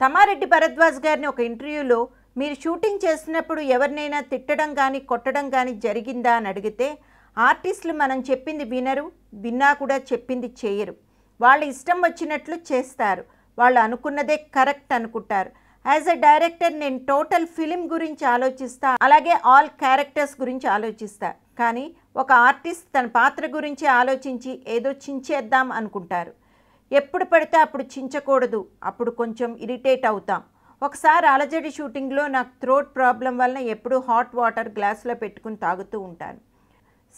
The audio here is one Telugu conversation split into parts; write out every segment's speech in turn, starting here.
తమ్మారెడ్డి భరద్వాజ్ గారిని ఒక ఇంటర్వ్యూలో మీరు షూటింగ్ చేస్తున్నప్పుడు ఎవరినైనా తిట్టడం కానీ కొట్టడం కానీ జరిగిందా అని అడిగితే ఆర్టిస్టులు మనం చెప్పింది వినరు, విన్నా కూడా చెప్పింది చేయరు. వాళ్ళ ఇష్టం వచ్చినట్లు చేస్తారు. వాళ్ళు అనుకున్నదే కరెక్ట్ అనుకుంటారు. యాజ్ ఎ డైరెక్టర్ నేను టోటల్ ఫిలిం గురించి ఆలోచిస్తా, అలాగే ఆల్ క్యారెక్టర్స్ గురించి ఆలోచిస్తా. కానీ ఒక ఆర్టిస్ట్ తన పాత్ర గురించి ఆలోచించి ఏదో చించేద్దాం అనుకుంటారు. ఎప్పుడు పడితే అప్పుడు చించకూడదు, అప్పుడు కొంచెం ఇరిటేట్ అవుతాం. ఒకసారి అలజడి షూటింగ్లో నాకు థ్రోట్ ప్రాబ్లం వలన ఎప్పుడూ హాట్ వాటర్ గ్లాసులో పెట్టుకుని తాగుతూ ఉంటాను.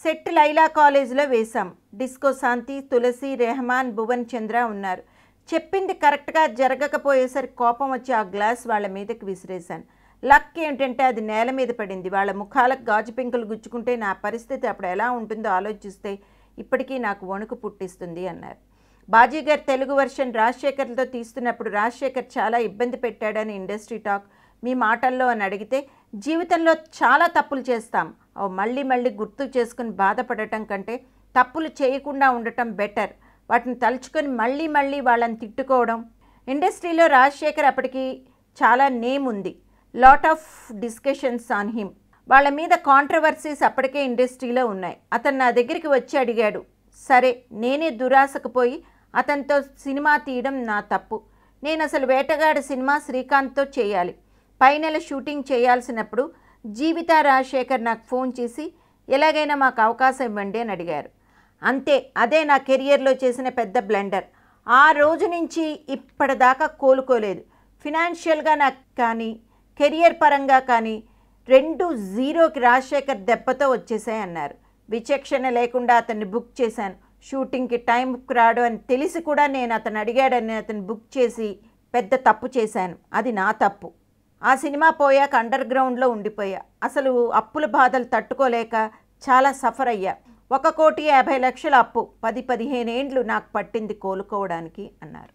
సెట్ లైలా కాలేజీలో వేశాం. డిస్కో శాంతి, తులసి, రెహమాన్, భువన్ చంద్ర ఉన్నారు. చెప్పింది కరెక్ట్గా జరగకపోయేసరికి కోపం వచ్చి ఆ గ్లాస్ వాళ్ళ మీదకి విసిరేశాను. లక్ ఏంటంటే అది నేల మీద పడింది. వాళ్ళ ముఖాలకు గాజు పెంకులు గుచ్చుకుంటే నా పరిస్థితి అప్పుడు ఎలా ఉంటుందో ఆలోచిస్తే ఇప్పటికీ నాకు వణుకు పుట్టిస్తుంది అన్నారు. బాజీగర్ తెలుగు వర్షన్ రాజశేఖర్తో తీస్తున్నప్పుడు రాజశేఖర్ చాలా ఇబ్బంది పెట్టాడని ఇండస్ట్రీ టాక్. మీ మాటల్లో అని అడిగితే జీవితంలో చాలా తప్పులు చేస్తాం, అవి మళ్ళీ మళ్ళీ గుర్తు చేసుకుని బాధపడటం కంటే తప్పులు చేయకుండా ఉండటం బెటర్. వాటిని తలుచుకొని మళ్ళీ మళ్ళీ వాళ్ళని తిట్టుకోవడం. ఇండస్ట్రీలో రాజశేఖర్ అప్పటికి చాలా నేమ్ ఉంది. Lot of discussions on him. వాళ్ళ మీద కాంట్రవర్సీస్ అప్పటికే ఇండస్ట్రీలో ఉన్నాయి. అతను నా దగ్గరికి వచ్చి అడిగాడు. సరే, నేనే దురాశకు పోయి అతనితో సినిమా తీయడం నా తప్పు. నేను అసలు వేటగాడి సినిమా శ్రీకాంత్తో చేయాలి. పై నెల షూటింగ్ చేయాల్సినప్పుడు జీవిత రాజశేఖర్ నాకు ఫోన్ చేసి ఎలాగైనా మాకు అవకాశం ఇవ్వండి అని అడిగారు. అంతే, అదే నా కెరియర్లో చేసిన పెద్ద బ్లండర్. ఆ రోజు నుంచి ఇప్పటిదాకా కోలుకోలేదు. ఫినాన్షియల్గా నాకు కానీ కెరియర్ పరంగా కానీ 2-0కి రాజశేఖర్ దెబ్బతో వచ్చేసాయి అన్నారు. విచక్షణ లేకుండా అతన్ని బుక్ చేశాను. షూటింగ్కి టైంకి రాడు అని తెలిసి కూడా నేను అతను అడిగాడని అతను బుక్ చేసి పెద్ద తప్పు చేశాను. అది నా తప్పు. ఆ సినిమా పోయాక అండర్ గ్రౌండ్లో ఉండిపోయా. అసలు అప్పుల బాధలు తట్టుకోలేక చాలా సఫర్ అయ్యా. 1,50,00,000 అప్పు 10-15 ఏండ్లు నాకు పట్టింది కోలుకోవడానికి అన్నారు.